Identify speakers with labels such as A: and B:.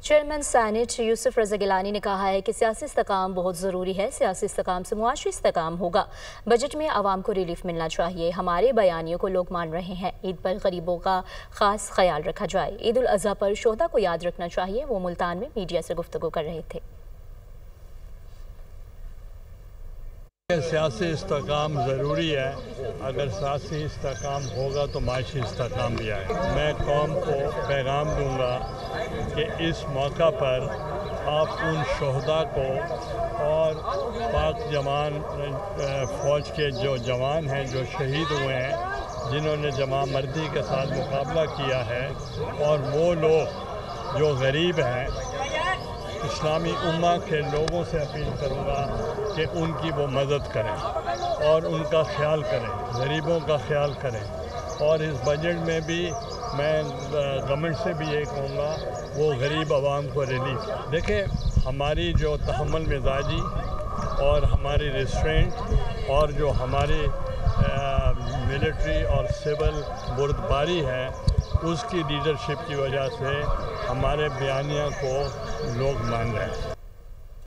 A: Chairman senate یوسف رضا گیلانی نے کہا ہے کہ سیاسی استحکام بہت ضروری ہے۔ سیاسی استحکام سے معاشی استحکام ہوگا۔ بجٹ میں عوام کو ریلیف ملنا چاہیے۔ ہمارے بیانیوں کو لوگ مان رہے ہیں۔ عید پر غریبوں کا خاص خیال رکھا جائے۔ عید الاضحیٰ پر شہداء کو یاد رکھنا چاہیے۔ وہ ملتان میں میڈیا سے گفتگو کر رہے تھے۔
B: سیاسی استحکام ضروری ہے۔ اگر سیاسی استحکام ہوگا تو معاشی استحکام بھی آئے۔ میں قوم کو پیغام دوں گا کہ اس موقع پر آپ ان شہداء کو اور پاک جوان فوج کے جو جوان ہیں جو شہید ہوئے ہیں، جنہوں نے جمع مردی کے ساتھ مقابلہ کیا ہے، اور وہ لوگ جو غریب ہیں، اسلامی امہ کے لوگوں سے اپیل کروں گا کہ ان کی وہ مدد کریں اور ان کا خیال کریں، غریبوں کا خیال کریں۔ اور اس بجٹ میں بھی میں گورنمنٹ سے بھی یہ کہوں گا وہ غریب عوام کو ریلیف۔ دیکھیں، ہماری جو تحمل مزاجی اور ہماری ریسٹرینٹ اور جو ہماری ملٹری اور سول بردباری ہے، اس کی لیڈرشپ کی وجہ سے ہمارے بیانیہ کو لوگ مان رہے ہیں۔